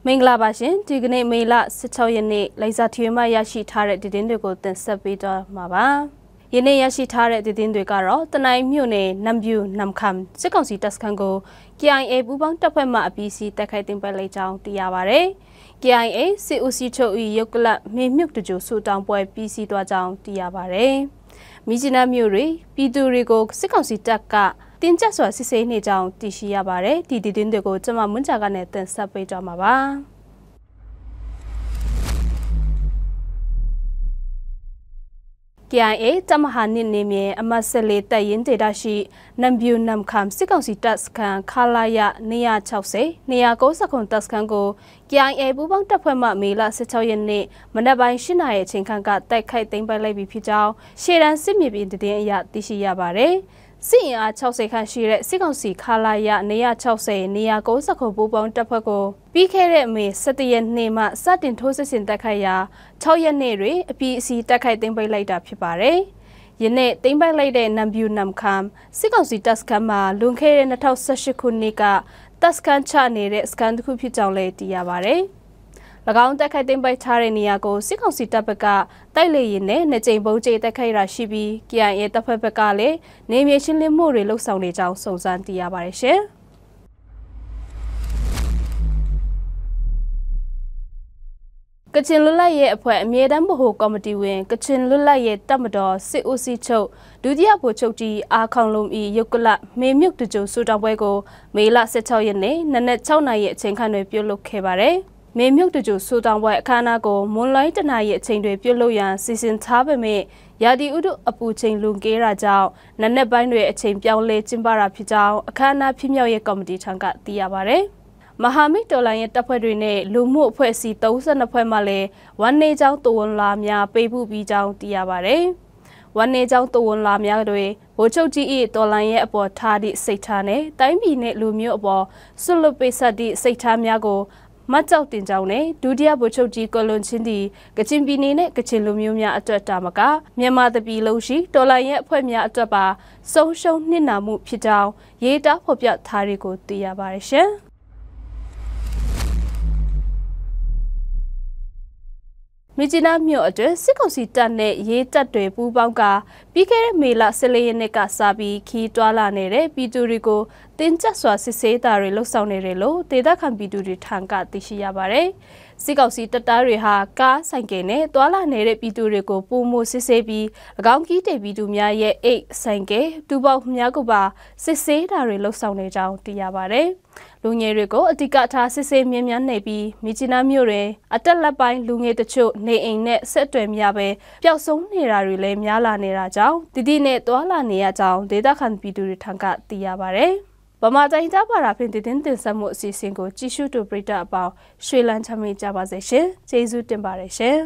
မင်္ဂလာပါရှင်ဒီကနေ့မေလ16ရက်နေ့လိုင်ဇာတီမရရှိထားတဲ့တည်င်းတွေကိုတင်ဆက်ပေးတော့မှာပါယနေ့ရရှိထားတဲ့တည်င်းတွေကတော့တနိုင်းမြို့နယ်နမ်ပြူနမ်ခမ်စစ်ကောင်စီတပ်စခန်းကို KIA ပူးပေါင်းတပ်ဖွဲ့မှအပီးစီတိုက်ခိုက်တင်ပလိုက်ကြောင်းသိရပါတယ် KIA စစ်ဦးစီးချုပ်၏ရုပ်ကလမေမြုပ်တကြိုဆူတောင်ပွဲပြီးစီးသွားကြောင်းသိရပါတယ်မြစ်ကြီးနားမြို့တွင်ပြည်သူတွေကိုစစ်ကောင်စီတပ်ကတင်ကျစွာစစ်ဆေးနေကြောင်းသိရှိရပါတယ်ဒီတည်င်းတွေကိုကျွန်မမွန်းချာကနေတင်ဆက်ပေးကြမှာပါKIA တမဟာနစ်နေမြေအမတ်ဆက်လေးတပ်ရင်ဒေတာရှိနမ်ပြူနမ်ခမ်စစ်ကောင်စီတပ်စခန်းခလာရ260 290တပ်စခန်းကို KIA ပူးပေါင်းတပ်ဖွဲ့မှမေလ16ရက်နေ့မနက်ပိုင်း8နာရီအချိန်ခန့်ကတိုက်ခိုက်သိမ်းပိုက်လိုက်ပြီးဖြစ်ကြောင်းရှေ့တန်းစစ်မြေပြင်တည်င်းအရသိရှိရပါတယ်စစ်အင်အား60ခန့်ရှိတဲ့စစ်ကောင်စီခလာရ260 290ပူးပေါင်းတပ်ဖွဲ့ကိုပြီးခဲ့တဲ့မေ17ရက်နေ့မှစတင်ထိုးစစ်ဆင်တိုက်ခိုက်ရာ6ရက်နေ့တွင်အပြီးအစီတိုက်ခိုက်သိမ်းပိုက်လိုက်တာဖြစ်ပါတယ်။ယနေ့သိမ်းပိုက်လိုက်တဲ့နမ်ပြူနမ်ခမ်စစ်ကောင်စီတပ်စခန်းမှာလွန်ခဲ့တဲ့2018ခုနှစ်ကတပ်စခန်းချနေတဲ့စခန်းတစ်ခုဖြစ်ကြောင်းလည်းသိရပါတယ်။၎င်းတိုက်ခိုက်သိမ်းပိုက်ထားတဲ့နေရာကိုစစ်ကောင်စီတပ်ဘက်ကတိုက်လေရင်နဲ့နှစ်ကြိမ်ပုံကျိတ်တိုက်ခိုက်ရရှိပြီး KIA တပ်ဖွဲ့ဘက်ကလည်းနေမြေရှင်းလင်းမှုတွေလှုပ်ဆောင်နေကြောင်းစုံစမ်းသိရပါတယ်ရှင်။ကချင်လွတ်လပ်ရေးအဖွဲ့အမြဲတမ်းဗဟိုကော်မတီဝင်ကချင်လွတ်လပ်ရေးတပ်မတော်စစ်ဦးစီးချုပ်ဒုတိယဗိုလ်ချုပ်ကြီးအားခေါင်လုံး၏ရုပ်ကလမေမြုပ်တကြိုဆူတောင်ပွဲကိုမေလ16ရက်နေ့နနက်6နာရီအချိန်ခန့်တွင်ပြုလုပ်ခဲ့ပါတယ်။မေမြုပ်တကြိုဆူတောင်ပွဲအခမ်းအနားကိုမွန်လိုင်းတနာရီအချိန်တွေပြုလုပ်ရန်စီစဉ်ထားပေမဲ့ရာသီဥတုအပူချိန်လွန်ကဲတာကြောင့်နနက်ပိုင်းတွေအချိန်ပြောင်းလဲကျင်းပတာဖြစ်ကြောင်းအခမ်းအနားဖြစ်မြောက်ရေးကော်မတီထံကသိရပါတယ်။မဟာမိတ်တော်လှန်ရေးတပ်ဖွဲ့တွေနဲ့လူမှုအဖွဲ့အစည်း32ဖွဲ့မှလည်းဝန်နေကြောင်းတဝန်လာများပေးပို့ပြီးကြောင်းသိရပါတယ်။ဝန်နေကြောင်းတဝန်လာများတွေဗိုလ်ချုပ်ကြီး၏တော်လှန်ရေးအပေါ်ထားသည့်စိတ်ထားနဲ့တိုင်းပြည်နဲ့လူမျိုးအပေါ်ဆွလွတ်ပိတ်ဆက်သည့်စိတ်ထားများကိုမကြောက်တင်ကြောင်းနဲ့ဒုတိယဗိုလ်ချုပ်ကြီးကိုလွန်ချင်းတီကချင်ပြည်နယ်နဲ့ကချင်လူမျိုးများအတွက်တာမကမြန်မာတပြည်လုံးရှိတော်လှန်ရေးအဖွဲ့များအတွက်ပါဆုံးရှုံးနစ်နာမှုဖြစ်ကြောင်းရေးသားဖော်ပြထားတွေကိုသိရပါတယ်ရှင်။မြစ်ကြီးနားမြို့အတွင်းစစ်ကောင်စီတပ်နဲ့ရေးတပ်တွေပူးပေါင်းကပြီးခဲ့တဲ့မေလ14ရက်နေ့ကစပြီးခီးတွာလာနေတဲ့ပြည်သူတွေကိုတင်ကျပ်စွာစစ်ဆေးတာတွေလှုပ်ဆောင်နေတယ်လို့ဒေသခံပြည်သူတွေထံကသိရှိရပါတယ်။စစ်ကောင်စီတပ်သားတွေဟာကားဆိုင်ကယ်နဲ့တွာလာနေတဲ့ပြည်သူတွေကိုပုံမှုစစ်ဆေးပြီး၎င်းကီးတဲ့ပြည်သူများရဲ့အိတ်ဆိုင်ကယ်တူပေါက်များကိုပါစစ်ဆေးတာတွေလှုပ်ဆောင်နေကြောင်းသိရပါတယ်။လူငယ်တွေကိုအဓိကထားစစ်ဆေးမြင်းမြန်းနေပြီးမြစ်ကြီးနားမြို့တွင်အတက်လက်ပိုင်းလူငယ်တချို့နေအိမ်နဲ့ဆက်အသွယ်များပဲပျောက်ဆုံးနေတာတွေလည်းများလာနေတာကြောင့်တတိနဲ့တွာလာနေရကြောင်းဒေသခံပြည်သူတွေထံကသိရပါတယ်။ဗမာတိုင်းကြပါတာဖြင့်တည်င်းတင်ဆက်မှုအစီအစဉ်ကိုကြည့်ရှုတူပရိသတ်အပေါင်းရွှေလန်းချမ်းမြေ့ကြပါစေရှင်ကျေးဇူးတင်ပါတယ်ရှင်